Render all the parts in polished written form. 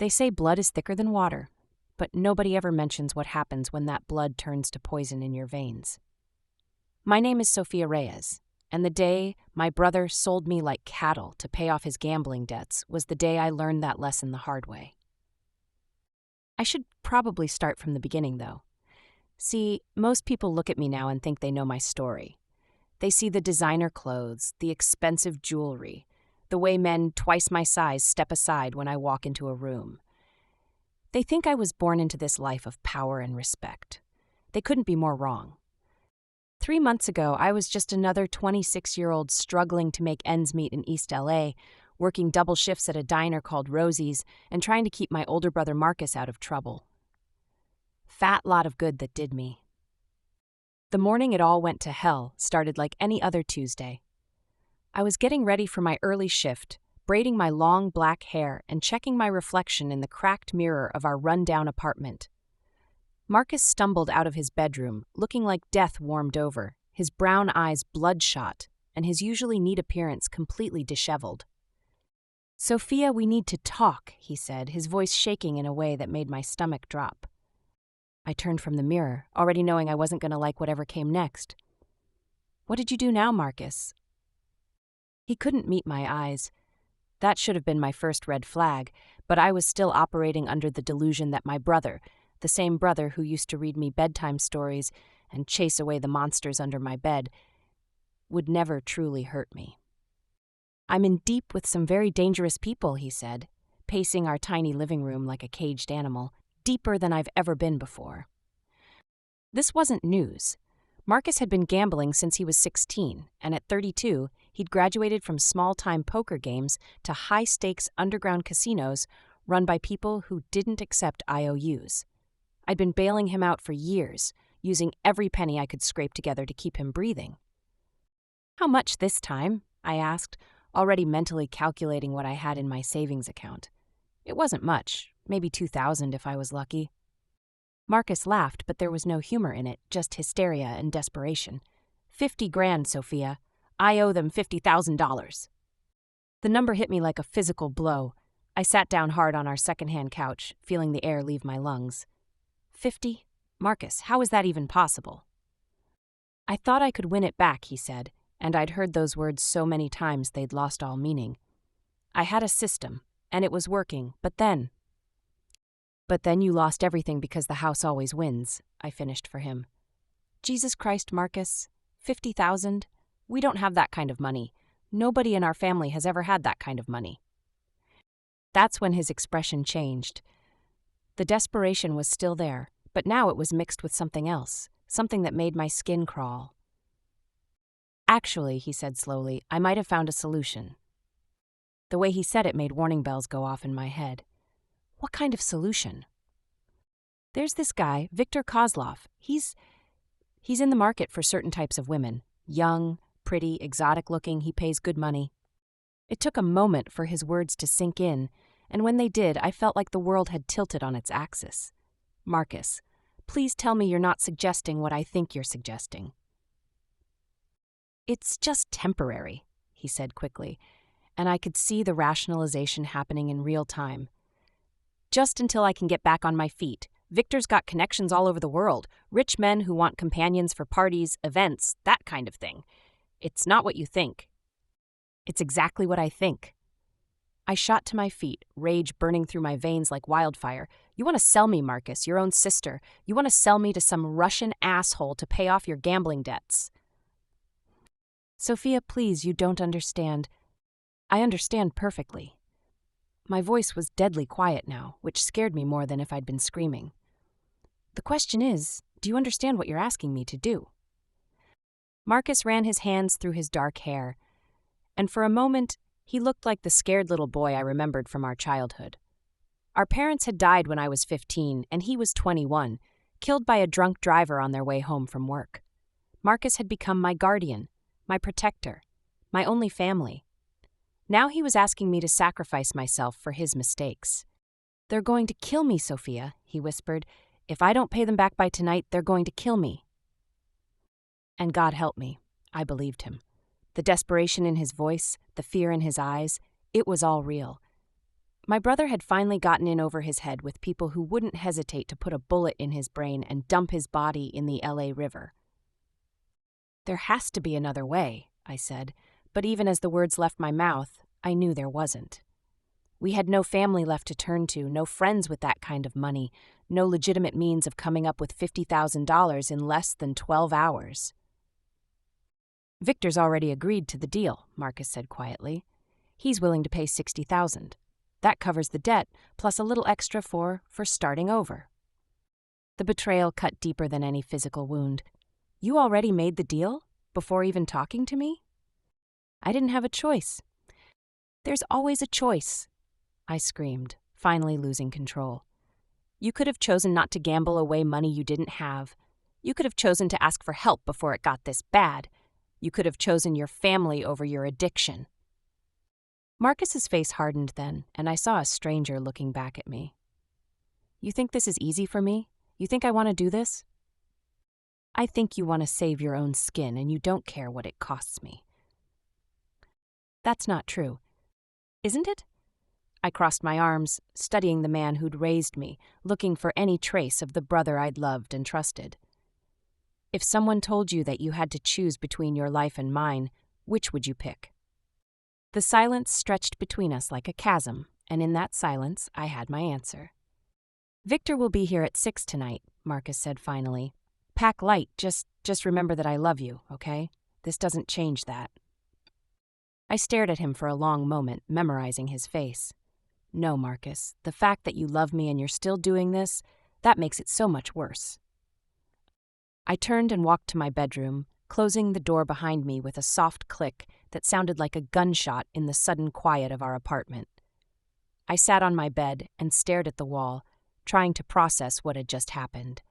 They say blood is thicker than water, but nobody ever mentions what happens when that blood turns to poison in your veins. My name is Sofia Reyes, and the day my brother sold me like cattle to pay off his gambling debts was the day I learned that lesson the hard way. I should probably start from the beginning, though. See, most people look at me now and think they know my story. They see the designer clothes, the expensive jewelry, the way men twice my size step aside when I walk into a room. They think I was born into this life of power and respect. They couldn't be more wrong. 3 months ago, I was just another 26-year-old struggling to make ends meet in East LA, working double shifts at a diner called Rosie's and trying to keep my older brother Marcus out of trouble. Fat lot of good that did me. The morning it all went to hell started like any other Tuesday. I was getting ready for my early shift, braiding my long black hair and checking my reflection in the cracked mirror of our run-down apartment. Marcus stumbled out of his bedroom, looking like death warmed over, his brown eyes bloodshot, and his usually neat appearance completely disheveled. "Sophia, we need to talk," he said, his voice shaking in a way that made my stomach drop. I turned from the mirror, already knowing I wasn't going to like whatever came next. "What did you do now, Marcus?" He couldn't meet my eyes. That should have been my first red flag, but I was still operating under the delusion that my brother, the same brother who used to read me bedtime stories and chase away the monsters under my bed, would never truly hurt me. "I'm in deep with some very dangerous people," he said, pacing our tiny living room like a caged animal, deeper than I've ever been before. This wasn't news. Marcus had been gambling since he was 16, and at 32, he'd graduated from small-time poker games to high-stakes underground casinos run by people who didn't accept IOUs. I'd been bailing him out for years, using every penny I could scrape together to keep him breathing. "How much this time?" I asked, already mentally calculating what I had in my savings account. It wasn't much, maybe $2,000 if I was lucky. Marcus laughed, but there was no humor in it, just hysteria and desperation. "50 grand, Sophia. I owe them $50,000. The number hit me like a physical blow. I sat down hard on our secondhand couch, feeling the air leave my lungs. 50? Marcus, how is that even possible? I thought I could win it back, he said, and I'd heard those words so many times they'd lost all meaning. I had a system, and it was working, but then you lost everything because the house always wins, I finished for him. Jesus Christ, Marcus, 50,000? We don't have that kind of money. Nobody in our family has ever had that kind of money. That's when his expression changed. The desperation was still there, but now it was mixed with something else, something that made my skin crawl. Actually, he said slowly, I might have found a solution. The way he said it made warning bells go off in my head. What kind of solution? There's this guy, Viktor Kozlov. He's in the market for certain types of women. Young, pretty, exotic-looking, he pays good money. It took a moment for his words to sink in, and when they did, I felt like the world had tilted on its axis. Marcus, please tell me you're not suggesting what I think you're suggesting. It's just temporary, he said quickly, and I could see the rationalization happening in real time. Just until I can get back on my feet. Victor's got connections all over the world, rich men who want companions for parties, events, that kind of thing. It's not what you think. It's exactly what I think. I shot to my feet, rage burning through my veins like wildfire. You want to sell me, Marcus, your own sister. You want to sell me to some Russian asshole to pay off your gambling debts. Sophia, please, you don't understand. I understand perfectly. My voice was deadly quiet now, which scared me more than if I'd been screaming. The question is, do you understand what you're asking me to do? Marcus ran his hands through his dark hair, and for a moment, he looked like the scared little boy I remembered from our childhood. Our parents had died when I was 15, and he was 21, killed by a drunk driver on their way home from work. Marcus had become my guardian, my protector, my only family. Now he was asking me to sacrifice myself for his mistakes. They're going to kill me, Sophia, he whispered. If I don't pay them back by tonight, they're going to kill me. And God help me, I believed him. The desperation in his voice, the fear in his eyes, it was all real. My brother had finally gotten in over his head with people who wouldn't hesitate to put a bullet in his brain and dump his body in the LA River. "There has to be another way," I said, but even as the words left my mouth, I knew there wasn't. We had no family left to turn to, no friends with that kind of money, no legitimate means of coming up with $50,000 in less than 12 hours. "Victor's already agreed to the deal," Marcus said quietly. "He's willing to pay $60,000. That covers the debt, plus a little extra for starting over." The betrayal cut deeper than any physical wound. "You already made the deal? Before even talking to me?" "I didn't have a choice." "There's always a choice," I screamed, finally losing control. "You could have chosen not to gamble away money you didn't have. You could have chosen to ask for help before it got this bad. You could have chosen your family over your addiction." Marcus's face hardened then, and I saw a stranger looking back at me. "You think this is easy for me? You think I want to do this?" "I think you want to save your own skin and you don't care what it costs me." "That's not true. Isn't it?" I crossed my arms, studying the man who'd raised me, looking for any trace of the brother I'd loved and trusted. "If someone told you that you had to choose between your life and mine, which would you pick?" The silence stretched between us like a chasm, and in that silence I had my answer. "Victor will be here at 6 tonight," Marcus said finally. "Pack light, just remember that I love you, okay? This doesn't change that." I stared at him for a long moment, memorizing his face. "No, Marcus, the fact that you love me and you're still doing this, that makes it so much worse." I turned and walked to my bedroom, closing the door behind me with a soft click that sounded like a gunshot in the sudden quiet of our apartment. I sat on my bed and stared at the wall, trying to process what had just happened.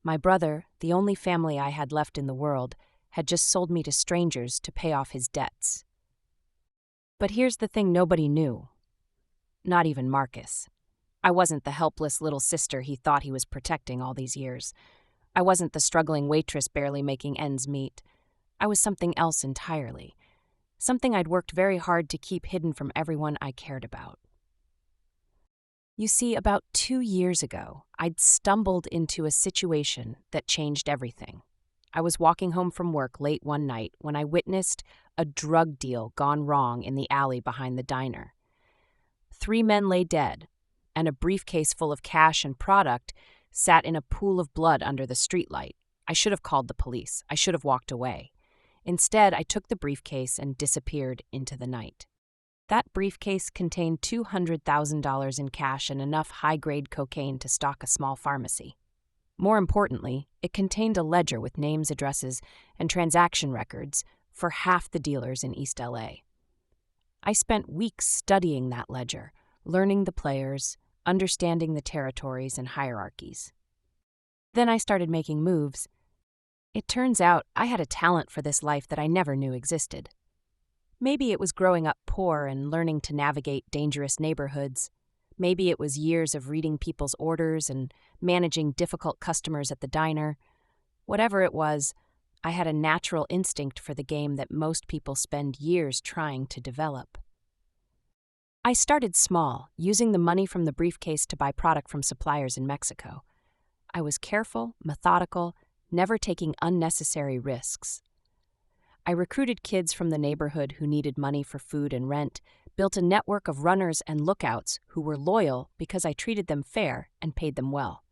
My brother, the only family I had left in the world, had just sold me to strangers to pay off his debts. But here's the thing nobody knew. Not even Marcus. I wasn't the helpless little sister he thought he was protecting all these years. I wasn't the struggling waitress barely making ends meet. I was something else entirely. Something I'd worked very hard to keep hidden from everyone I cared about. You see, about 2 years ago, I'd stumbled into a situation that changed everything. I was walking home from work late one night when I witnessed a drug deal gone wrong in the alley behind the diner. 3 men lay dead, and a briefcase full of cash and product sat in a pool of blood under the streetlight. I should have called the police. I should have walked away. Instead, I took the briefcase and disappeared into the night. That briefcase contained $200,000 in cash and enough high-grade cocaine to stock a small pharmacy. More importantly, it contained a ledger with names, addresses, and transaction records for half the dealers in East LA. I spent weeks studying that ledger, learning the players, understanding the territories and hierarchies. Then I started making moves. It turns out I had a talent for this life that I never knew existed. Maybe it was growing up poor and learning to navigate dangerous neighborhoods. Maybe it was years of reading people's orders and managing difficult customers at the diner. Whatever it was, I had a natural instinct for the game that most people spend years trying to develop. I started small, using the money from the briefcase to buy product from suppliers in Mexico. I was careful, methodical, never taking unnecessary risks. I recruited kids from the neighborhood who needed money for food and rent, built a network of runners and lookouts who were loyal because I treated them fair and paid them well.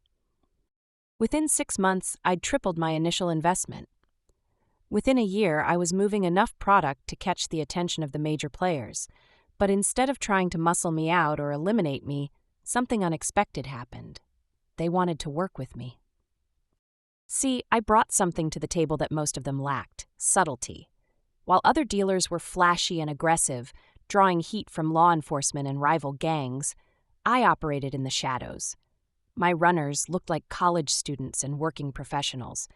Within 6 months, I'd tripled my initial investment. Within a year, I was moving enough product to catch the attention of the major players. But instead of trying to muscle me out or eliminate me, something unexpected happened. They wanted to work with me. See, I brought something to the table that most of them lacked: subtlety. While other dealers were flashy and aggressive, drawing heat from law enforcement and rival gangs, I operated in the shadows. My runners looked like college students and working professionals.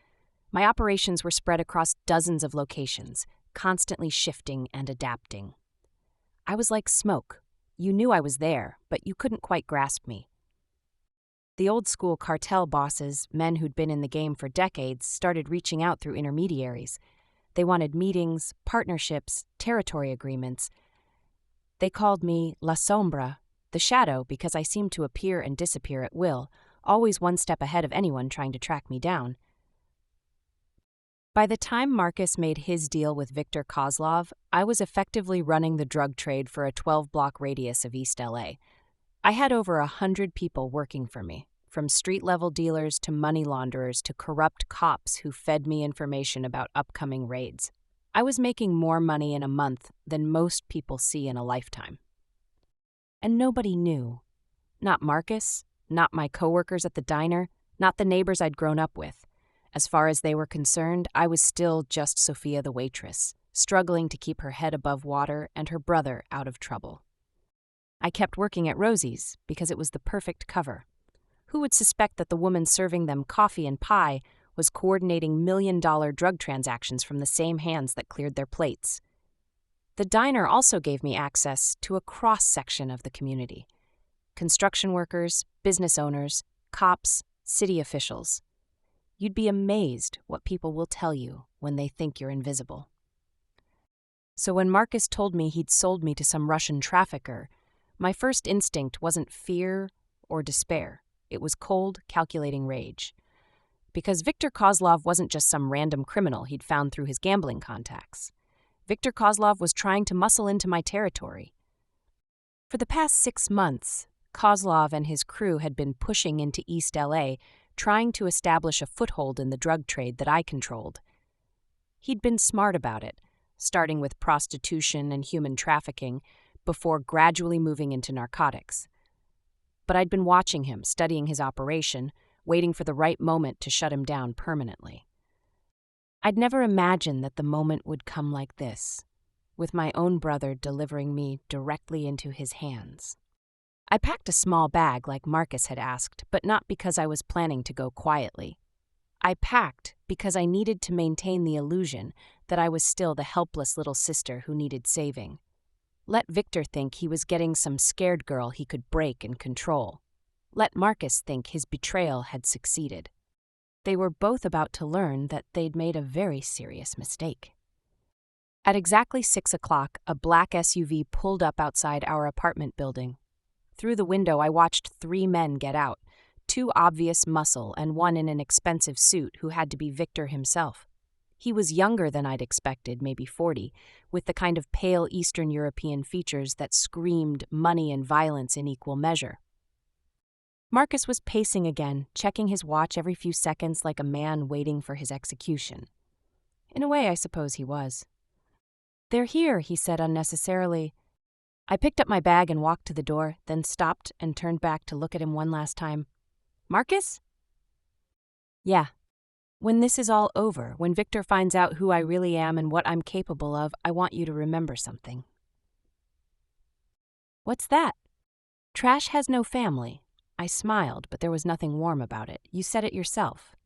My operations were spread across dozens of locations, constantly shifting and adapting. I was like smoke. You knew I was there, but you couldn't quite grasp me. The old-school cartel bosses, men who'd been in the game for decades, started reaching out through intermediaries. They wanted meetings, partnerships, territory agreements. They called me La Sombra, The shadow, because I seemed to appear and disappear at will, always one step ahead of anyone trying to track me down. By the time Marcus made his deal with Viktor Kozlov, I was effectively running the drug trade for a 12-block radius of East LA. I had over 100 people working for me, from street-level dealers to money launderers to corrupt cops who fed me information about upcoming raids. I was making more money in a month than most people see in a lifetime. And nobody knew. Not Marcus, not my coworkers at the diner, not the neighbors I'd grown up with. As far as they were concerned, I was still just Sofia the waitress, struggling to keep her head above water and her brother out of trouble. I kept working at Rosie's because it was the perfect cover. Who would suspect that the woman serving them coffee and pie was coordinating million-dollar drug transactions from the same hands that cleared their plates? The diner also gave me access to a cross-section of the community. Construction workers, business owners, cops, city officials. You'd be amazed what people will tell you when they think you're invisible. So when Marcus told me he'd sold me to some Russian trafficker, my first instinct wasn't fear or despair. It was cold, calculating rage. Because Viktor Kozlov wasn't just some random criminal he'd found through his gambling contacts. Viktor Kozlov was trying to muscle into my territory. For the past 6 months, Kozlov and his crew had been pushing into East LA, trying to establish a foothold in the drug trade that I controlled. He'd been smart about it, starting with prostitution and human trafficking, before gradually moving into narcotics. But I'd been watching him, studying his operation, waiting for the right moment to shut him down permanently. I'd never imagined that the moment would come like this, with my own brother delivering me directly into his hands. I packed a small bag like Marcus had asked, but not because I was planning to go quietly. I packed because I needed to maintain the illusion that I was still the helpless little sister who needed saving. Let Viktor think he was getting some scared girl he could break and control. Let Marcus think his betrayal had succeeded. They were both about to learn that they'd made a very serious mistake. At exactly 6 o'clock, a black SUV pulled up outside our apartment building. Through the window, I watched 3 men get out, 2 obvious muscle and 1 in an expensive suit who had to be Viktor himself. He was younger than I'd expected, maybe 40, with the kind of pale Eastern European features that screamed money and violence in equal measure. Marcus was pacing again, checking his watch every few seconds like a man waiting for his execution. In a way, I suppose he was. "They're here," he said unnecessarily. I picked up my bag and walked to the door, then stopped and turned back to look at him one last time. "Marcus?" "Yeah. When this is all over, when Viktor finds out who I really am and what I'm capable of, I want you to remember something." "What's that?" "Trash has no family." I smiled, but there was nothing warm about it. You said it yourself.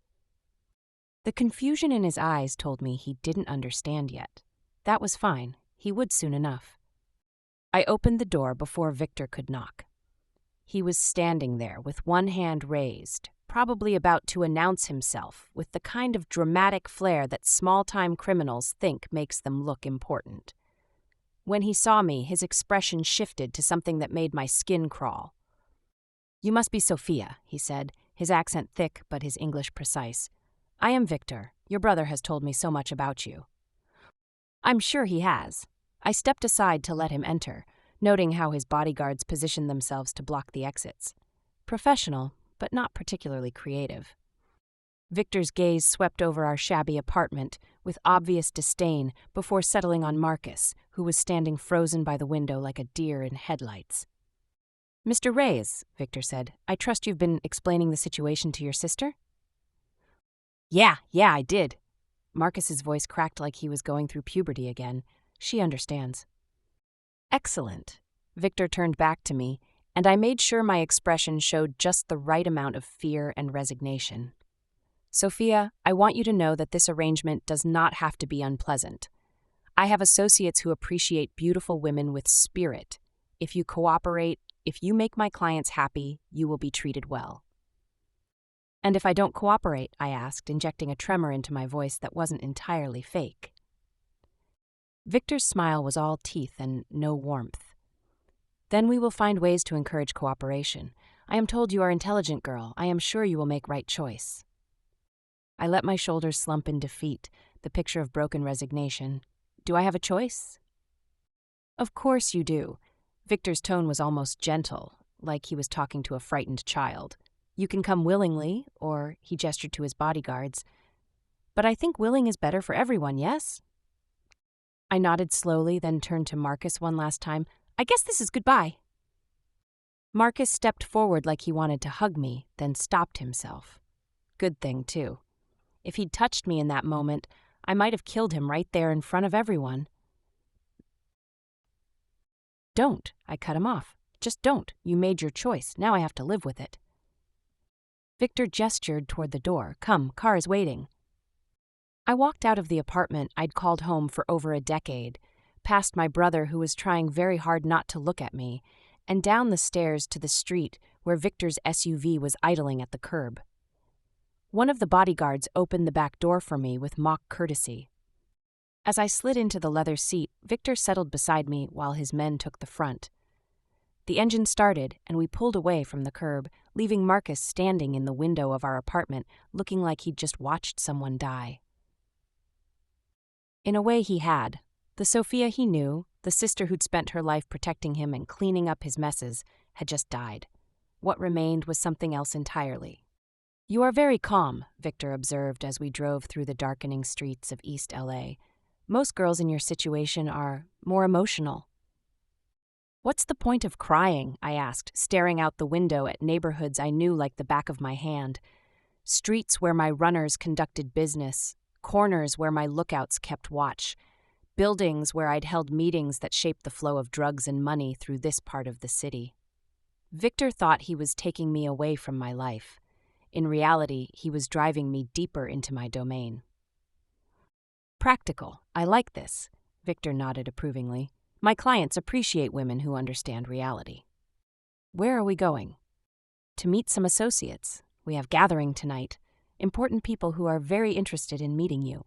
The confusion in his eyes told me he didn't understand yet. That was fine. He would soon enough. I opened the door before Viktor could knock. He was standing there with one hand raised, probably about to announce himself with the kind of dramatic flair that small-time criminals think makes them look important. When he saw me, his expression shifted to something that made my skin crawl. "You must be Sofia," he said, his accent thick but his English precise. "I am Viktor. Your brother has told me so much about you." I'm sure he has. I stepped aside to let him enter, noting how his bodyguards positioned themselves to block the exits. Professional, but not particularly creative. Viktor's gaze swept over our shabby apartment with obvious disdain before settling on Marcus, who was standing frozen by the window like a deer in headlights. "Mr. Reyes," Viktor said, "I trust you've been explaining the situation to your sister?" Yeah, I did." Marcus's voice cracked like he was going through puberty again. "She understands." "Excellent." Viktor turned back to me, and I made sure my expression showed just the right amount of fear and resignation. "Sofia, I want you to know that this arrangement does not have to be unpleasant. I have associates who appreciate beautiful women with spirit. If you cooperate, if you make my clients happy, you will be treated well." "And if I don't cooperate?" I asked, injecting a tremor into my voice that wasn't entirely fake. Viktor's smile was all teeth and no warmth. Then we will find ways to encourage cooperation. I am told you are intelligent, girl. I am sure you will make right choice. I let my shoulders slump in defeat, the picture of broken resignation. Do I have a choice? Of course you do. Victor's tone was almost gentle, like he was talking to a frightened child. You can come willingly, or he gestured to his bodyguards. But I think willing is better for everyone, yes? I nodded slowly, then turned to Marcus one last time. I guess this is goodbye. Marcus stepped forward like he wanted to hug me, then stopped himself. Good thing, too. If he'd touched me in that moment, I might have killed him right there in front of everyone. Don't, I cut him off. Just don't. You made your choice. Now I have to live with it. Victor gestured toward the door. Come, car is waiting. I walked out of the apartment I'd called home for over a decade, past my brother who was trying very hard not to look at me, and down the stairs to the street where Victor's SUV was idling at the curb. One of the bodyguards opened the back door for me with mock courtesy. As I slid into the leather seat, Victor settled beside me while his men took the front. The engine started, and we pulled away from the curb, leaving Marcus standing in the window of our apartment, looking like he'd just watched someone die. In a way, he had. The Sofia he knew, the sister who'd spent her life protecting him and cleaning up his messes, had just died. What remained was something else entirely. You are very calm, Victor observed as we drove through the darkening streets of East LA. Most girls in your situation are more emotional. What's the point of crying? I asked, staring out the window at neighborhoods I knew like the back of my hand. Streets where my runners conducted business, corners where my lookouts kept watch, buildings where I'd held meetings that shaped the flow of drugs and money through this part of the city. Victor thought he was taking me away from my life. In reality, he was driving me deeper into my domain. Practical. I like this. Victor nodded approvingly. My clients appreciate women who understand reality. Where are we going? To meet some associates. We have gathering tonight. Important people who are very interested in meeting you.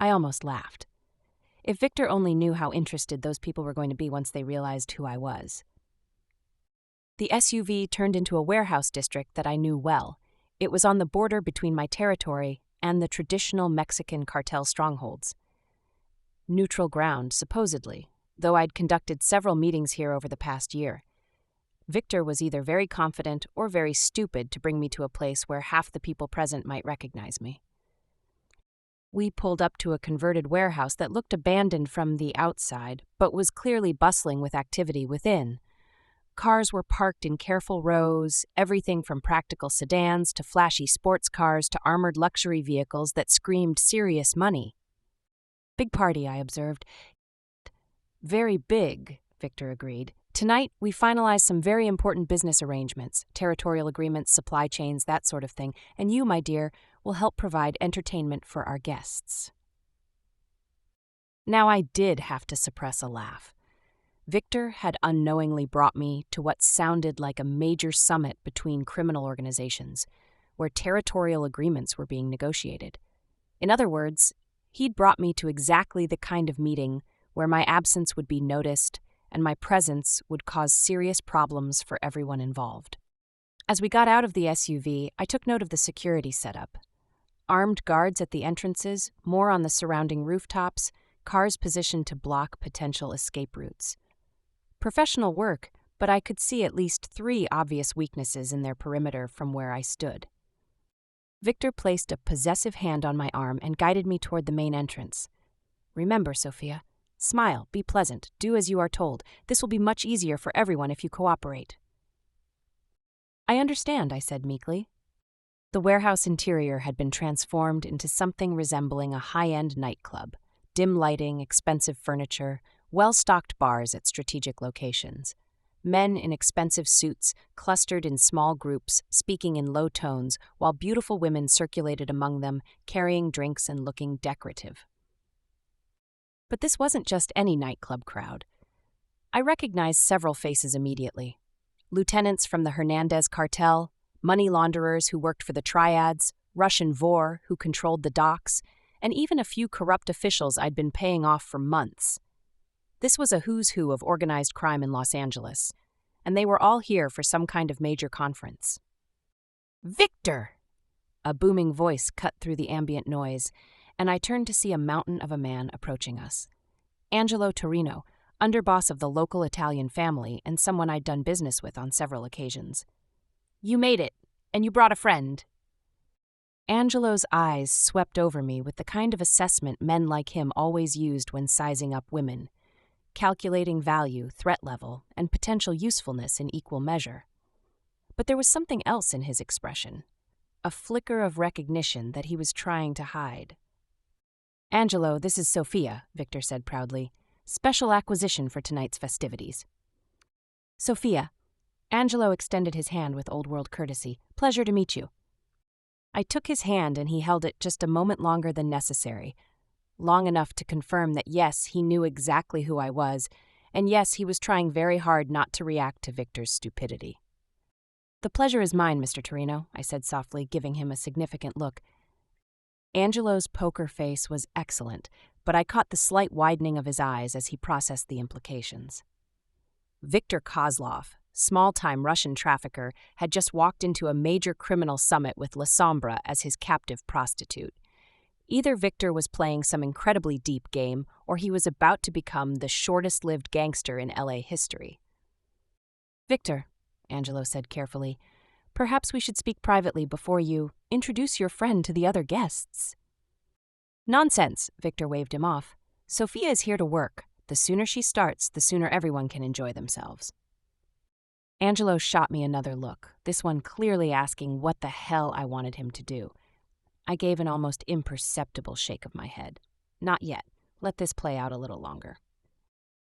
I almost laughed. If Victor only knew how interested those people were going to be once they realized who I was. The SUV turned into a warehouse district that I knew well. It was on the border between my territory and the traditional Mexican cartel strongholds. Neutral ground, supposedly, though I'd conducted several meetings here over the past year. Victor was either very confident or very stupid to bring me to a place where half the people present might recognize me. We pulled up to a converted warehouse that looked abandoned from the outside, but was clearly bustling with activity within. Cars were parked in careful rows, everything from practical sedans to flashy sports cars to armored luxury vehicles that screamed serious money. Big party, I observed. Very big, Victor agreed. Tonight, we finalize some very important business arrangements, territorial agreements, supply chains, that sort of thing, and you, my dear, will help provide entertainment for our guests. Now I did have to suppress a laugh. Victor had unknowingly brought me to what sounded like a major summit between criminal organizations, where territorial agreements were being negotiated. In other words, he'd brought me to exactly the kind of meeting where my absence would be noticed and my presence would cause serious problems for everyone involved. As we got out of the SUV, I took note of the security setup. Armed guards at the entrances, more on the surrounding rooftops, cars positioned to block potential escape routes. Professional work, but I could see at least 3 obvious weaknesses in their perimeter from where I stood. Victor placed a possessive hand on my arm and guided me toward the main entrance. Remember, Sophia, smile, be pleasant, do as you are told. This will be much easier for everyone if you cooperate. I understand, I said meekly. The warehouse interior had been transformed into something resembling a high-end nightclub. Dim lighting, expensive furniture, well-stocked bars at strategic locations. Men in expensive suits clustered in small groups, speaking in low tones, while beautiful women circulated among them, carrying drinks and looking decorative. But this wasn't just any nightclub crowd. I recognized several faces immediately. Lieutenants from the Hernandez cartel, money launderers who worked for the triads, Russian vor who controlled the docks, and even a few corrupt officials I'd been paying off for months. This was a who's who of organized crime in Los Angeles, and they were all here for some kind of major conference. "Victor!" A booming voice cut through the ambient noise, and I turned to see a mountain of a man approaching us. Angelo Torino, underboss of the local Italian family and someone I'd done business with on several occasions. "You made it, and you brought a friend." Angelo's eyes swept over me with the kind of assessment men like him always used when sizing up women, calculating value, threat level, and potential usefulness in equal measure. But there was something else in his expression, a flicker of recognition that he was trying to hide. "Angelo, this is Sofia," Victor said proudly. "Special acquisition for tonight's festivities." "Sofia." Angelo extended his hand with old-world courtesy. "Pleasure to meet you." I took his hand and he held it just a moment longer than necessary, long enough to confirm that yes, he knew exactly who I was, and yes, he was trying very hard not to react to Victor's stupidity. "The pleasure is mine, Mr. Torino," I said softly, giving him a significant look. Angelo's poker face was excellent, but I caught the slight widening of his eyes as he processed the implications. Viktor Kozlov, small-time Russian trafficker, had just walked into a major criminal summit with La Sombra as his captive prostitute. Either Victor was playing some incredibly deep game, or he was about to become the shortest-lived gangster in LA history. "Victor," Angelo said carefully, "perhaps we should speak privately before you introduce your friend to the other guests." "Nonsense," Victor waved him off. "Sofia is here to work. The sooner she starts, the sooner everyone can enjoy themselves." Angelo shot me another look, this one clearly asking what the hell I wanted him to do. I gave an almost imperceptible shake of my head. "Not yet. Let this play out a little longer."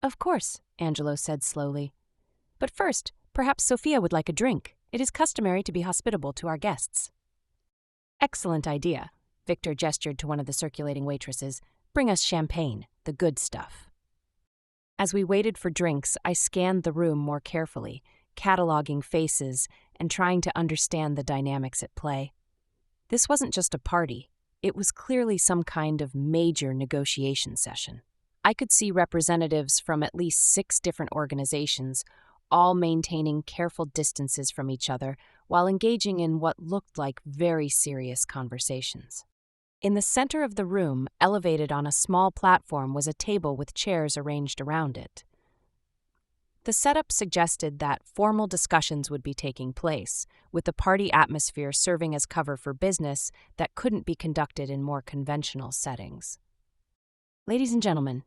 "Of course," Angelo said slowly. "But first, perhaps Sofia would like a drink. It is customary to be hospitable to our guests." "Excellent idea." Victor gestured to one of the circulating waitresses. "Bring us champagne, the good stuff." As we waited for drinks, I scanned the room more carefully, cataloging faces and trying to understand the dynamics at play. This wasn't just a party. It was clearly some kind of major negotiation session. I could see representatives from at least 6 different organizations, all maintaining careful distances from each other while engaging in what looked like very serious conversations. In the center of the room, elevated on a small platform, was a table with chairs arranged around it. The setup suggested that formal discussions would be taking place, with the party atmosphere serving as cover for business that couldn't be conducted in more conventional settings. "Ladies and gentlemen,"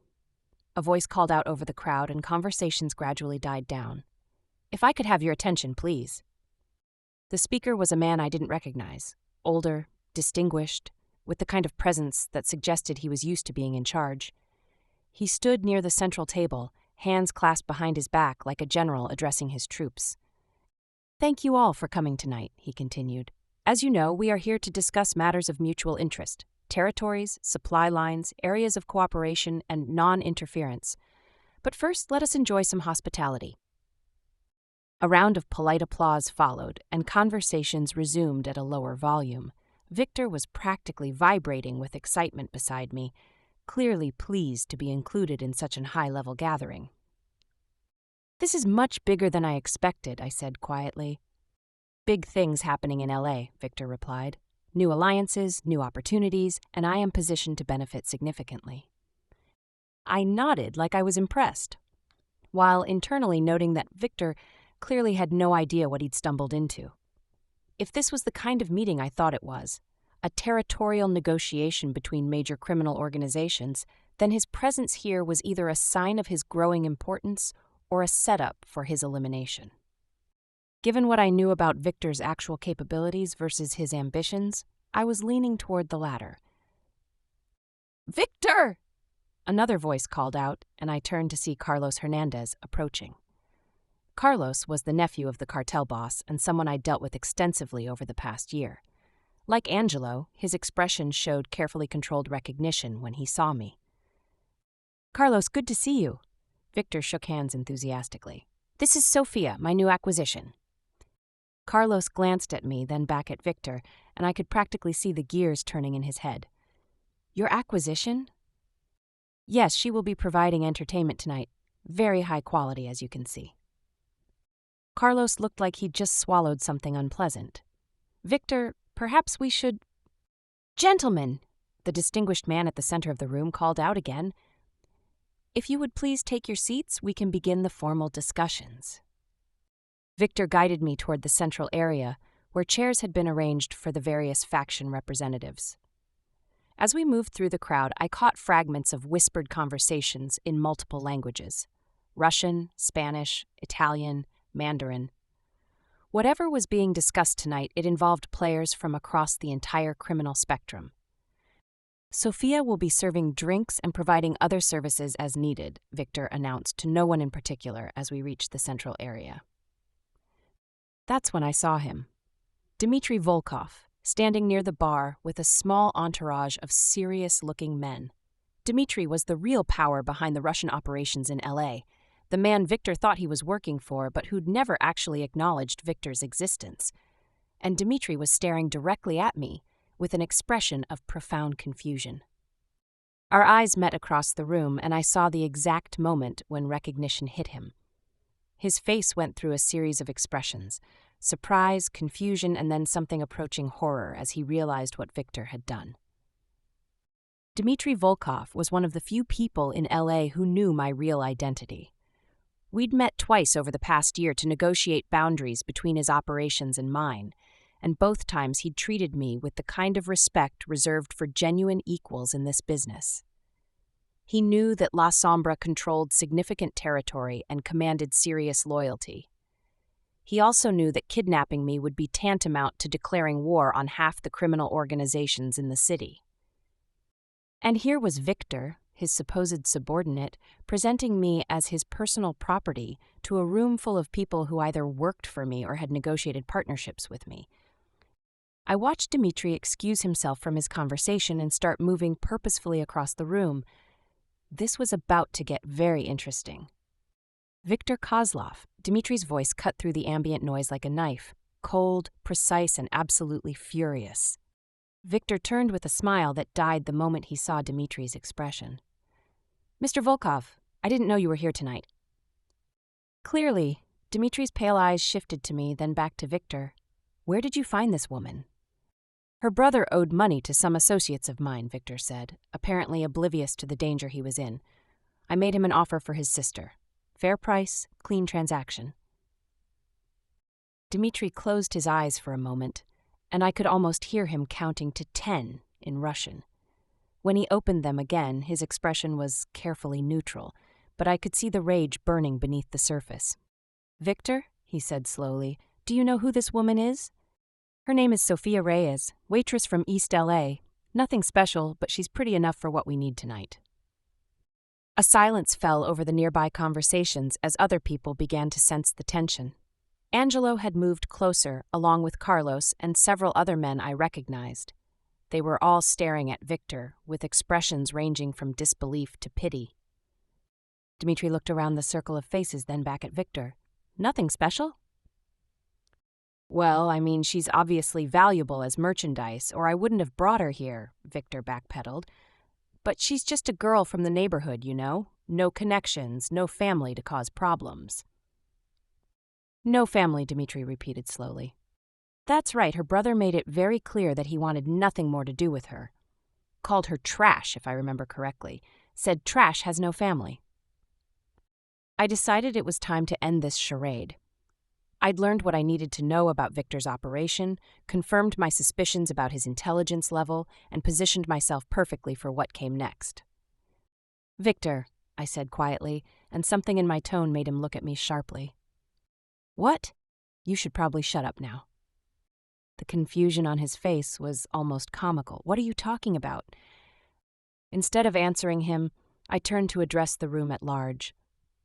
a voice called out over the crowd and conversations gradually died down. "If I could have your attention, please." The speaker was a man I didn't recognize, older, distinguished, with the kind of presence that suggested he was used to being in charge. He stood near the central table, hands clasped behind his back like a general addressing his troops. "Thank you all for coming tonight," he continued. "As you know, we are here to discuss matters of mutual interest, territories, supply lines, areas of cooperation, and non-interference. But first, let us enjoy some hospitality." A round of polite applause followed, and conversations resumed at a lower volume. Victor was practically vibrating with excitement beside me, clearly pleased to be included in such an high-level gathering. "This is much bigger than I expected," I said quietly. "Big things happening in LA," Victor replied. "New alliances, new opportunities, and I am positioned to benefit significantly." I nodded like I was impressed, while internally noting that Victor clearly had no idea what he'd stumbled into. If this was the kind of meeting I thought it was, a territorial negotiation between major criminal organizations, then his presence here was either a sign of his growing importance or a setup for his elimination. Given what I knew about Victor's actual capabilities versus his ambitions, I was leaning toward the latter. "Victor!" Another voice called out, and I turned to see Carlos Hernandez approaching. Carlos was the nephew of the cartel boss and someone I dealt with extensively over the past year. Like Angelo, his expression showed carefully controlled recognition when he saw me. "Carlos, good to see you." Victor shook hands enthusiastically. "This is Sofia, my new acquisition." Carlos glanced at me, then back at Victor, and I could practically see the gears turning in his head. "Your acquisition?" Yes, she will be providing entertainment tonight. Very high quality, as you can see. Carlos looked like he'd just swallowed something unpleasant. Victor, perhaps we should... Gentlemen, the distinguished man at the center of the room called out again. If you would please take your seats, we can begin the formal discussions. Victor guided me toward the central area, where chairs had been arranged for the various faction representatives. As we moved through the crowd, I caught fragments of whispered conversations in multiple languages: Russian, Spanish, Italian, Mandarin. Whatever was being discussed tonight, it involved players from across the entire criminal spectrum. Sofia will be serving drinks and providing other services as needed, Victor announced to no one in particular as we reached the central area. That's when I saw him. Dmitry Volkov, standing near the bar with a small entourage of serious-looking men. Dmitry was the real power behind the Russian operations in LA, the man Victor thought he was working for but who'd never actually acknowledged Victor's existence. And Dmitry was staring directly at me with an expression of profound confusion. Our eyes met across the room, and I saw the exact moment when recognition hit him. His face went through a series of expressions: surprise, confusion, and then something approaching horror as he realized what Victor had done. Dmitry Volkov was one of the few people in LA who knew my real identity. We'd met twice over the past year to negotiate boundaries between his operations and mine, and both times he'd treated me with the kind of respect reserved for genuine equals in this business. He knew that La Sombra controlled significant territory and commanded serious loyalty. He also knew that kidnapping me would be tantamount to declaring war on half the criminal organizations in the city. And here was Victor, his supposed subordinate, presenting me as his personal property to a room full of people who either worked for me or had negotiated partnerships with me. I watched Dmitry excuse himself from his conversation and start moving purposefully across the room. This was about to get very interesting. Viktor Kozlov, Dmitry's voice cut through the ambient noise like a knife, cold, precise, and absolutely furious. Victor turned with a smile that died the moment he saw Dmitry's expression. Mr. Volkov, I didn't know you were here tonight. Clearly, Dmitry's pale eyes shifted to me, then back to Victor. Where did you find this woman? Her brother owed money to some associates of mine, Victor said, apparently oblivious to the danger he was in. I made him an offer for his sister. Fair price, clean transaction. Dmitry closed his eyes for a moment, and I could almost hear him counting to 10 in Russian. When he opened them again, his expression was carefully neutral, but I could see the rage burning beneath the surface. Victor, he said slowly, do you know who this woman is? Her name is Sofia Reyes, waitress from East LA. Nothing special, but she's pretty enough for what we need tonight. A silence fell over the nearby conversations as other people began to sense the tension. Angelo had moved closer, along with Carlos and several other men I recognized. They were all staring at Victor, with expressions ranging from disbelief to pity. Dmitry looked around the circle of faces, then back at Victor. Nothing special? Well, I mean, she's obviously valuable as merchandise, or I wouldn't have brought her here, Victor backpedaled. But she's just a girl from the neighborhood, you know? No connections, no family to cause problems. No family, Dmitry repeated slowly. That's right, her brother made it very clear that he wanted nothing more to do with her. Called her trash, if I remember correctly. Said trash has no family. I decided it was time to end this charade. I'd learned what I needed to know about Victor's operation, confirmed my suspicions about his intelligence level, and positioned myself perfectly for what came next. Victor, I said quietly, and something in my tone made him look at me sharply. What? You should probably shut up now. The confusion on his face was almost comical. What are you talking about? Instead of answering him, I turned to address the room at large.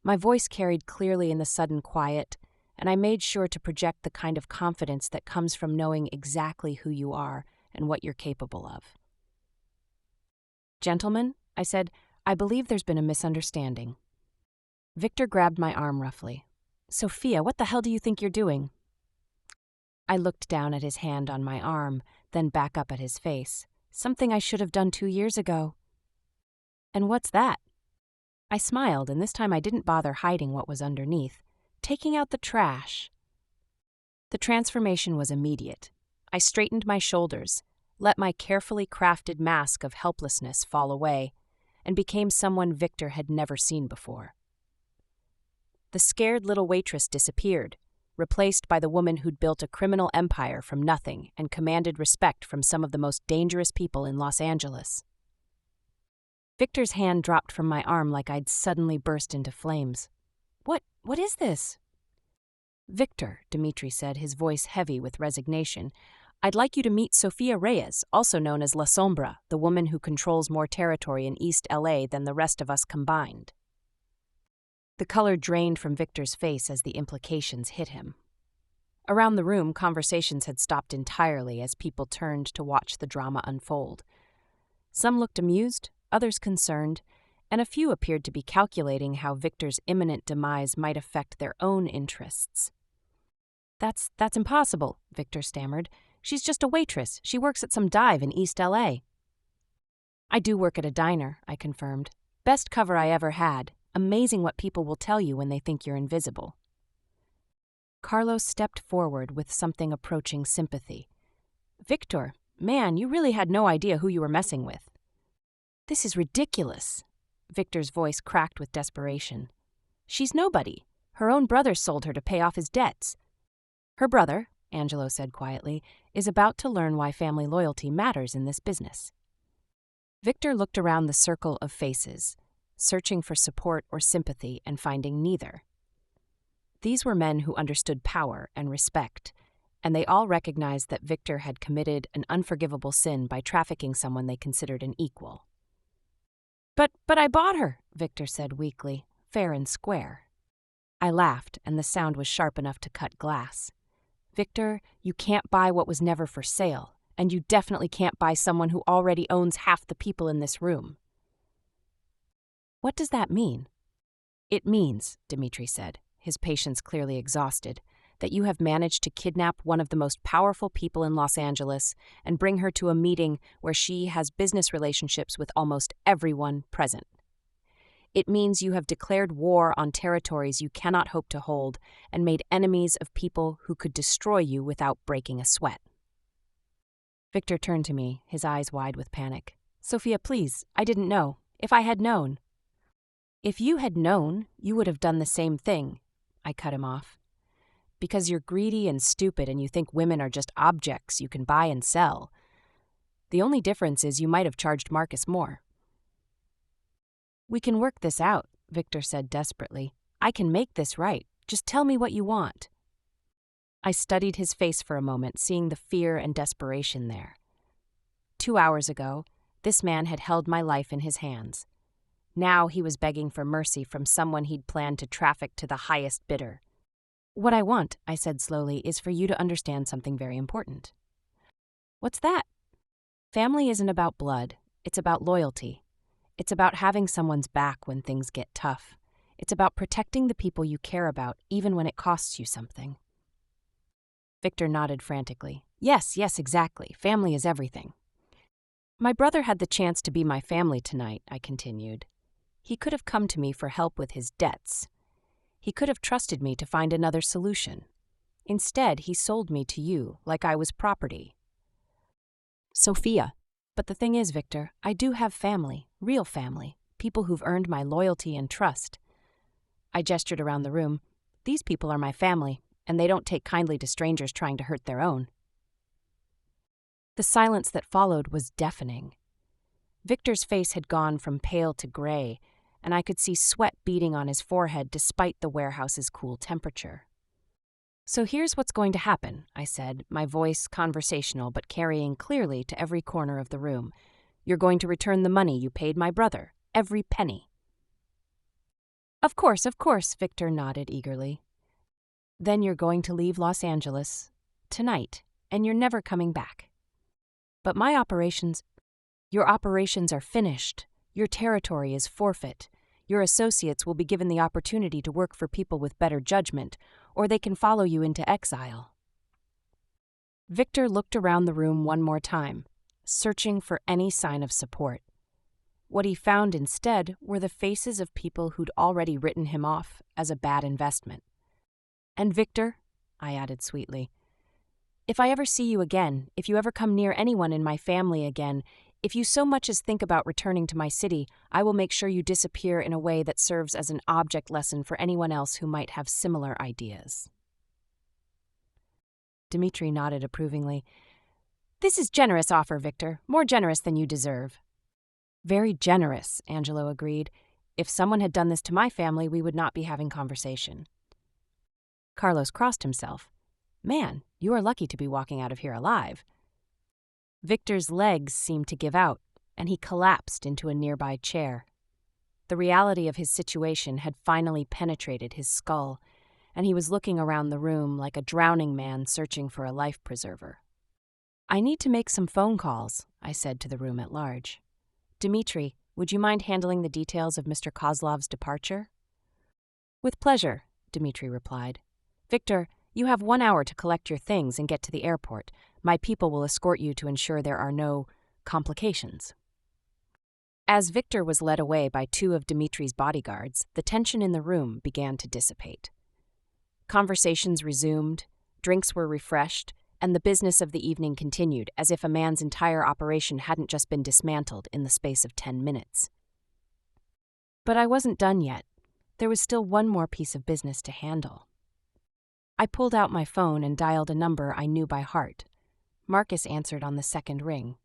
My voice carried clearly in the sudden quiet, and I made sure to project the kind of confidence that comes from knowing exactly who you are and what you're capable of. Gentlemen, I said, I believe there's been a misunderstanding. Victor grabbed my arm roughly. Sofia, what the hell do you think you're doing? I looked down at his hand on my arm, then back up at his face. Something I should have done 2 years ago. And what's that? I smiled, and this time I didn't bother hiding what was underneath, taking out the trash. The transformation was immediate. I straightened my shoulders, let my carefully crafted mask of helplessness fall away, and became someone Victor had never seen before. The scared little waitress disappeared, replaced by the woman who'd built a criminal empire from nothing and commanded respect from some of the most dangerous people in Los Angeles. Victor's hand dropped from my arm like I'd suddenly burst into flames. What is this?" "Victor," Dimitri said, his voice heavy with resignation, "I'd like you to meet Sofia Reyes, also known as La Sombra, the woman who controls more territory in East LA than the rest of us combined." The color drained from Victor's face as the implications hit him. Around the room, conversations had stopped entirely as people turned to watch the drama unfold. Some looked amused, others concerned, and a few appeared to be calculating how Victor's imminent demise might affect their own interests. That's impossible," Victor stammered. "She's just a waitress. She works at some dive in East LA." "I do work at a diner," I confirmed. "Best cover I ever had. Amazing what people will tell you when they think you're invisible." Carlos stepped forward with something approaching sympathy. "Victor, man, you really had no idea who you were messing with." "This is ridiculous." Victor's voice cracked with desperation. "She's nobody. Her own brother sold her to pay off his debts." "Her brother," Angelo said quietly, "is about to learn why family loyalty matters in this business." Victor looked around the circle of faces, searching for support or sympathy and finding neither. These were men who understood power and respect, and they all recognized that Victor had committed an unforgivable sin by trafficking someone they considered an equal. But I bought her," Victor said weakly, fair and square. I laughed, and the sound was sharp enough to cut glass. "Victor, you can't buy what was never for sale, and you definitely can't buy someone who already owns half the people in this room." "What does that mean?" "It means," Dimitri said, his patience clearly exhausted, "that you have managed to kidnap one of the most powerful people in Los Angeles and bring her to a meeting where she has business relationships with almost everyone present. It means you have declared war on territories you cannot hope to hold and made enemies of people who could destroy you without breaking a sweat." Victor turned to me, his eyes wide with panic. "Sofia, please, I didn't know. If I had known—" "If you had known, you would have done the same thing," I cut him off. "Because you're greedy and stupid and you think women are just objects you can buy and sell. The only difference is you might have charged Marcus more." "We can work this out," Victor said desperately. "I can make this right. Just tell me what you want." I studied his face for a moment, seeing the fear and desperation there. 2 hours ago, this man had held my life in his hands. Now he was begging for mercy from someone he'd planned to traffic to the highest bidder. "What I want," I said slowly, "is for you to understand something very important." "What's that?" "Family isn't about blood. It's about loyalty. It's about having someone's back when things get tough. It's about protecting the people you care about, even when it costs you something." Victor nodded frantically. Yes, exactly. Family is everything." "My brother had the chance to be my family tonight," I continued. "He could have come to me for help with his debts. He could have trusted me to find another solution. Instead, he sold me to you like I was property." "Sofia. But the thing is, Victor, I do have family, real family, people who've earned my loyalty and trust." I gestured around the room. "These people are my family, and they don't take kindly to strangers trying to hurt their own." The silence that followed was deafening. Victor's face had gone from pale to gray, and I could see sweat beading on his forehead despite the warehouse's cool temperature. "So here's what's going to happen," I said, my voice conversational but carrying clearly to every corner of the room. "You're going to return the money you paid my brother, every penny." Of course," Victor nodded eagerly. "Then you're going to leave Los Angeles tonight, and you're never coming back. But your operations are finished. Your territory is forfeit. Your associates will be given the opportunity to work for people with better judgment, or they can follow you into exile." Victor looked around the room one more time, searching for any sign of support. What he found instead were the faces of people who'd already written him off as a bad investment. "And Victor," I added sweetly, "if I ever see you again, if you ever come near anyone in my family again, if you so much as think about returning to my city, I will make sure you disappear in a way that serves as an object lesson for anyone else who might have similar ideas." Dmitri nodded approvingly. "This is generous offer, Victor, more generous than you deserve." "Very generous," Angelo agreed. "If someone had done this to my family, we would not be having conversation." Carlos crossed himself. "Man, you are lucky to be walking out of here alive." Victor's legs seemed to give out, and he collapsed into a nearby chair. The reality of his situation had finally penetrated his skull, and he was looking around the room like a drowning man searching for a life preserver. "I need to make some phone calls," I said to the room at large. "Dmitri, would you mind handling the details of Mr. Kozlov's departure?" "With pleasure," Dmitri replied. "Victor, you have 1 hour to collect your things and get to the airport. My people will escort you to ensure there are no complications." As Victor was led away by 2 of Dmitri's bodyguards, the tension in the room began to dissipate. Conversations resumed, drinks were refreshed, and the business of the evening continued as if a man's entire operation hadn't just been dismantled in the space of 10 minutes. But I wasn't done yet. There was still one more piece of business to handle. I pulled out my phone and dialed a number I knew by heart. Marcus answered on the second ring.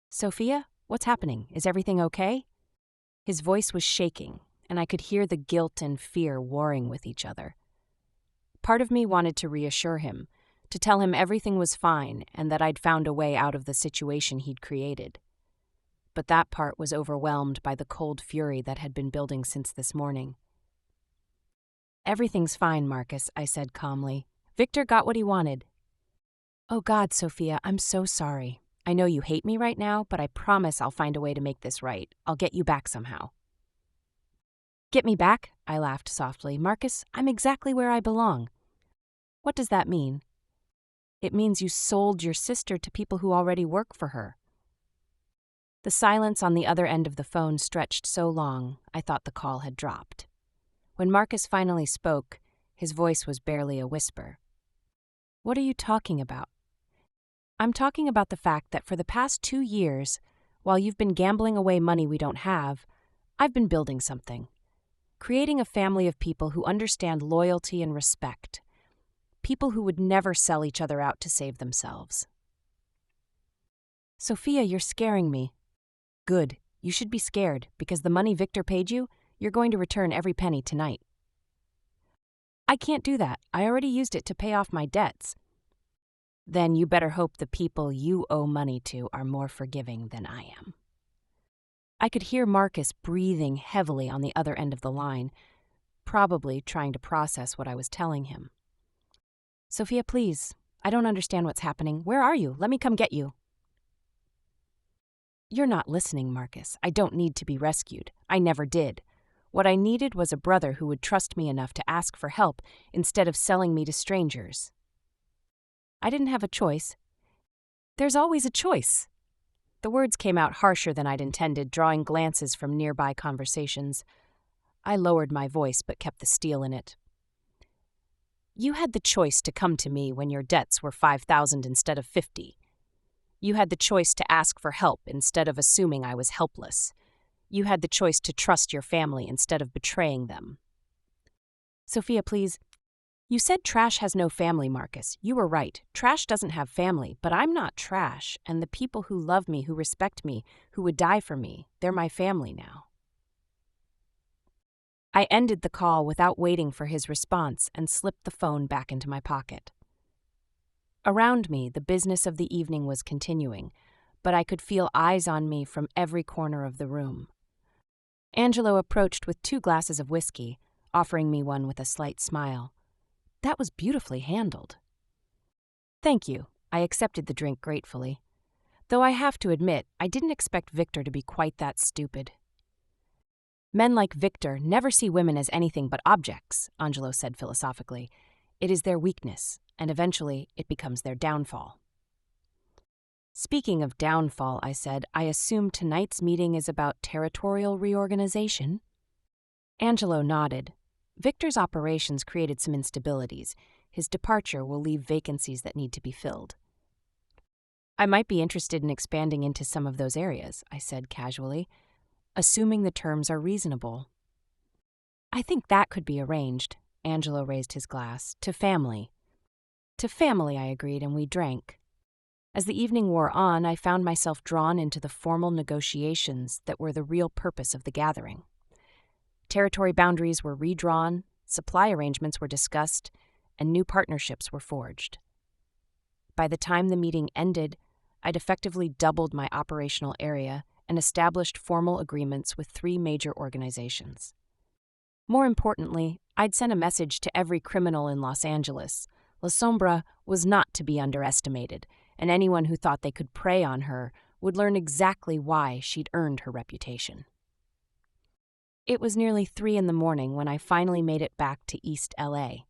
"Sophia, what's happening? Is everything okay?" His voice was shaking, and I could hear the guilt and fear warring with each other. Part of me wanted to reassure him, to tell him everything was fine and that I'd found a way out of the situation he'd created. But that part was overwhelmed by the cold fury that had been building since this morning. "Everything's fine, Marcus," I said calmly. "Victor got what he wanted." "Oh God, Sophia, I'm so sorry. I know you hate me right now, but I promise I'll find a way to make this right. I'll get you back somehow." "Get me back?" I laughed softly. "Marcus, I'm exactly where I belong." "What does that mean?" "It means you sold your sister to people who already work for her." The silence on the other end of the phone stretched so long, I thought the call had dropped. When Marcus finally spoke, his voice was barely a whisper. "What are you talking about?" "I'm talking about the fact that for the past 2 years, while you've been gambling away money we don't have, I've been building something. Creating a family of people who understand loyalty and respect. People who would never sell each other out to save themselves." "Sophia, you're scaring me." "Good. You should be scared, because the money Victor paid you, you're going to return every penny tonight." "I can't do that. I already used it to pay off my debts." "Then you better hope the people you owe money to are more forgiving than I am." I could hear Marcus breathing heavily on the other end of the line, probably trying to process what I was telling him. "Sophia, please. I don't understand what's happening. Where are you? Let me come get you." "You're not listening, Marcus. I don't need to be rescued. I never did. What I needed was a brother who would trust me enough to ask for help instead of selling me to strangers." "I didn't have a choice." "There's always a choice." The words came out harsher than I'd intended, drawing glances from nearby conversations. I lowered my voice but kept the steel in it. "You had the choice to come to me when your debts were 5,000 instead of 50. You had the choice to ask for help instead of assuming I was helpless. You had the choice to trust your family instead of betraying them." "Sophia, please." "You said trash has no family, Marcus. You were right. Trash doesn't have family, but I'm not trash, and the people who love me, who respect me, who would die for me, they're my family now." I ended the call without waiting for his response and slipped the phone back into my pocket. Around me, the business of the evening was continuing, but I could feel eyes on me from every corner of the room. Angelo approached with 2 glasses of whiskey, offering me one with a slight smile. "That was beautifully handled." "Thank you." I accepted the drink gratefully. Though I have to admit, I didn't expect Victor to be quite that stupid. "Men like Victor never see women as anything but objects," Angelo said philosophically. "It is their weakness, and eventually it becomes their downfall." Speaking of downfall, I said, I assume tonight's meeting is about territorial reorganization? Angelo nodded. Victor's operations created some instabilities. His departure will leave vacancies that need to be filled. I might be interested in expanding into some of those areas, I said casually, assuming the terms are reasonable. I think that could be arranged, Angelo raised his glass, to family. To family, I agreed, and we drank. As the evening wore on, I found myself drawn into the formal negotiations that were the real purpose of the gathering. Territory boundaries were redrawn, supply arrangements were discussed, and new partnerships were forged. By the time the meeting ended, I'd effectively doubled my operational area and established formal agreements with 3 major organizations. More importantly, I'd sent a message to every criminal in Los Angeles. La Sombra was not to be underestimated, and anyone who thought they could prey on her would learn exactly why she'd earned her reputation. It was nearly 3 in the morning when I finally made it back to East LA.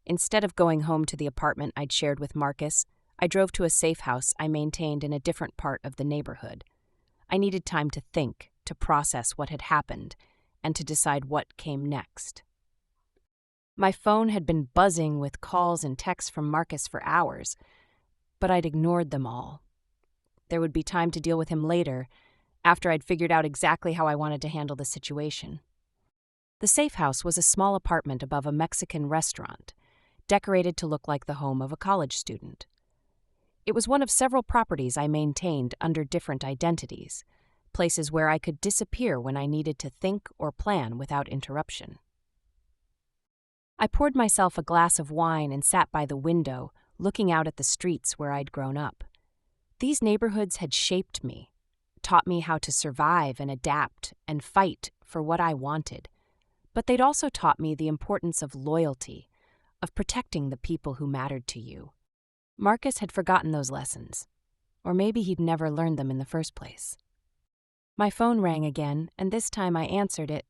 Instead of going home to the apartment I'd shared with Marcus, I drove to a safe house I maintained in a different part of the neighborhood. I needed time to think, to process what had happened, and to decide what came next. My phone had been buzzing with calls and texts from Marcus for hours, but I'd ignored them all. There would be time to deal with him later, after I'd figured out exactly how I wanted to handle the situation. The safe house was a small apartment above a Mexican restaurant, decorated to look like the home of a college student. It was one of several properties I maintained under different identities, places where I could disappear when I needed to think or plan without interruption. I poured myself a glass of wine and sat by the window, looking out at the streets where I'd grown up. These neighborhoods had shaped me, taught me how to survive and adapt and fight for what I wanted. But they'd also taught me the importance of loyalty, of protecting the people who mattered to you. Marcus had forgotten those lessons, or maybe he'd never learned them in the first place. My phone rang again, and this time I answered it.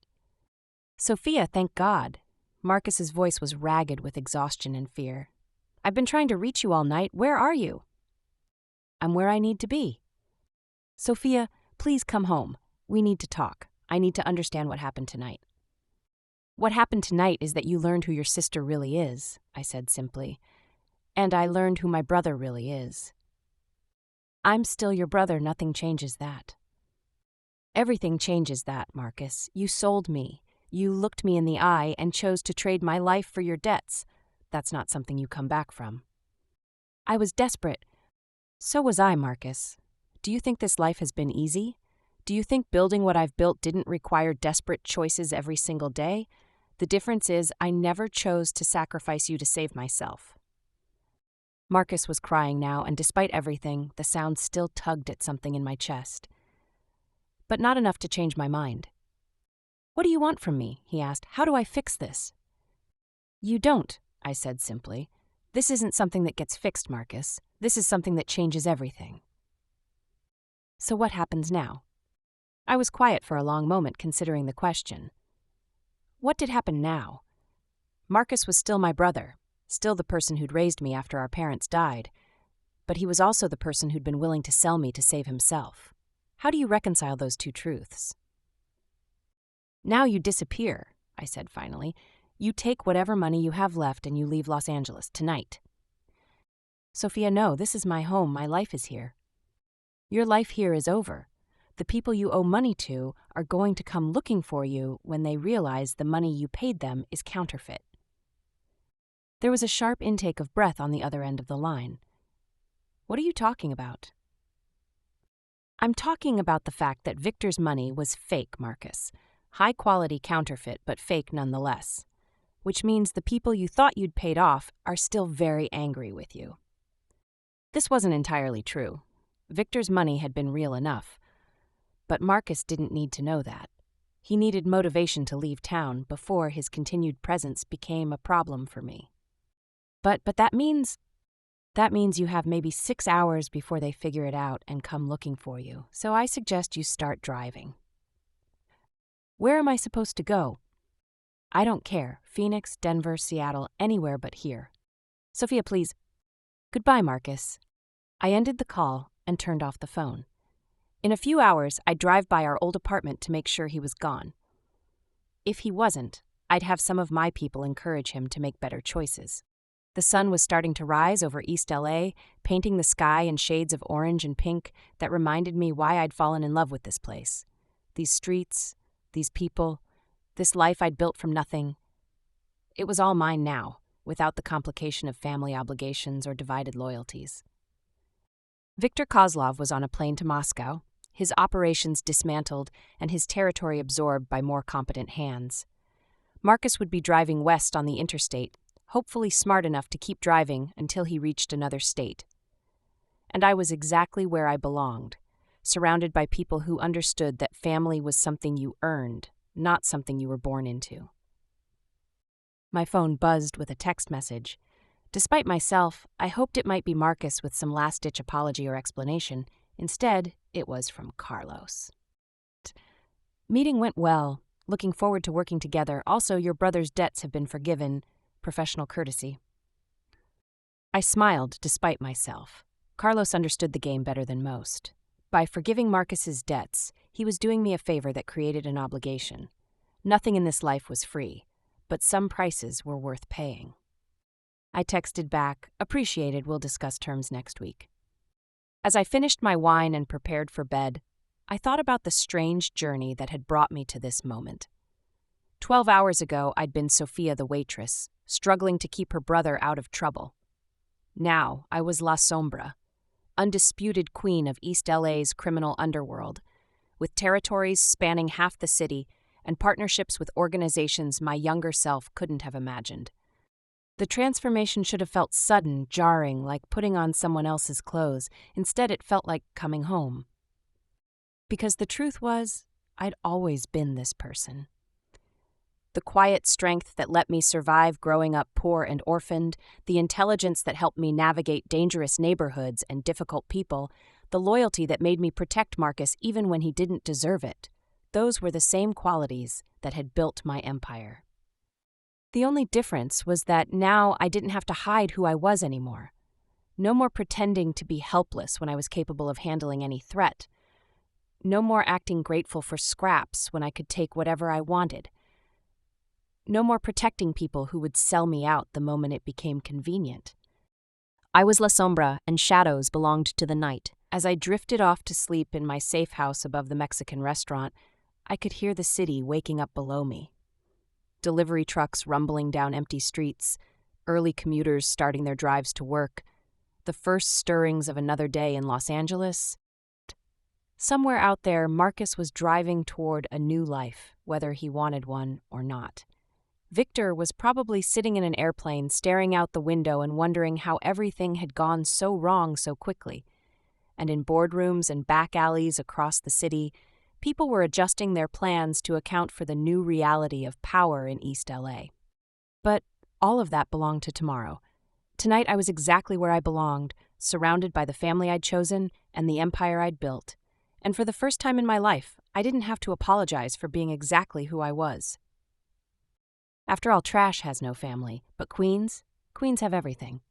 Sophia, thank God. Marcus's voice was ragged with exhaustion and fear. I've been trying to reach you all night. Where are you? I'm where I need to be. Sophia, please come home. We need to talk. I need to understand what happened tonight. What happened tonight is that you learned who your sister really is, I said simply. And I learned who my brother really is. I'm still your brother, nothing changes that. Everything changes that, Marcus. You sold me. You looked me in the eye and chose to trade my life for your debts. That's not something you come back from. I was desperate. So was I, Marcus. Do you think this life has been easy? Do you think building what I've built didn't require desperate choices every single day? The difference is I never chose to sacrifice you to save myself. Marcus was crying now, and despite everything, the sound still tugged at something in my chest. But not enough to change my mind. What do you want from me? He asked. How do I fix this? You don't, I said simply. This isn't something that gets fixed, Marcus. This is something that changes everything. So what happens now? I was quiet for a long moment, considering the question. What did happen now? Marcus was still my brother, still the person who'd raised me after our parents died, but he was also the person who'd been willing to sell me to save himself. How do you reconcile those two truths? Now you disappear, I said finally. You take whatever money you have left and you leave Los Angeles tonight. Sophia, no, this is my home. My life is here. Your life here is over. The people you owe money to are going to come looking for you when they realize the money you paid them is counterfeit. There was a sharp intake of breath on the other end of the line. What are you talking about? I'm talking about the fact that Victor's money was fake, Marcus. High-quality counterfeit, but fake nonetheless. Which means the people you thought you'd paid off are still very angry with you. This wasn't entirely true. Victor's money had been real enough. But Marcus didn't need to know that. He needed motivation to leave town before his continued presence became a problem for me. But that means you have maybe 6 hours before they figure it out and come looking for you. So I suggest you start driving. Where am I supposed to go? I don't care. Phoenix, Denver, Seattle, anywhere but here. Sophia, please. Goodbye, Marcus. I ended the call and turned off the phone. In a few hours, I'd drive by our old apartment to make sure he was gone. If he wasn't, I'd have some of my people encourage him to make better choices. The sun was starting to rise over East LA, painting the sky in shades of orange and pink that reminded me why I'd fallen in love with this place. These streets, these people, this life I'd built from nothing. It was all mine now, without the complication of family obligations or divided loyalties. Viktor Kozlov was on a plane to Moscow, his operations dismantled and his territory absorbed by more competent hands. Marcus would be driving west on the interstate, hopefully smart enough to keep driving until he reached another state. And I was exactly where I belonged, surrounded by people who understood that family was something you earned, not something you were born into. My phone buzzed with a text message. Despite myself, I hoped it might be Marcus with some last-ditch apology or explanation. Instead, it was from Carlos. Meeting went well. Looking forward to working together. Also, your brother's debts have been forgiven. Professional courtesy. I smiled despite myself. Carlos understood the game better than most. By forgiving Marcus's debts, he was doing me a favor that created an obligation. Nothing in this life was free, but some prices were worth paying. I texted back, appreciated, we'll discuss terms next week. As I finished my wine and prepared for bed, I thought about the strange journey that had brought me to this moment. 12 hours ago, I'd been Sofia the waitress, struggling to keep her brother out of trouble. Now, I was La Sombra, undisputed queen of East LA's criminal underworld, with territories spanning half the city and partnerships with organizations my younger self couldn't have imagined. The transformation should have felt sudden, jarring, like putting on someone else's clothes. Instead, it felt like coming home. Because the truth was, I'd always been this person. The quiet strength that let me survive growing up poor and orphaned, the intelligence that helped me navigate dangerous neighborhoods and difficult people, the loyalty that made me protect Marcus even when he didn't deserve it, those were the same qualities that had built my empire. The only difference was that now I didn't have to hide who I was anymore. No more pretending to be helpless when I was capable of handling any threat. No more acting grateful for scraps when I could take whatever I wanted. No more protecting people who would sell me out the moment it became convenient. I was La Sombra, and shadows belonged to the night. As I drifted off to sleep in my safe house above the Mexican restaurant, I could hear the city waking up below me. Delivery trucks rumbling down empty streets, early commuters starting their drives to work, the first stirrings of another day in Los Angeles. Somewhere out there, Marcus was driving toward a new life, whether he wanted one or not. Victor was probably sitting in an airplane, staring out the window and wondering how everything had gone so wrong so quickly. And in boardrooms and back alleys across the city, people were adjusting their plans to account for the new reality of power in East LA. But all of that belonged to tomorrow. Tonight I was exactly where I belonged, surrounded by the family I'd chosen and the empire I'd built. And for the first time in my life, I didn't have to apologize for being exactly who I was. After all, trash has no family, but queens have everything.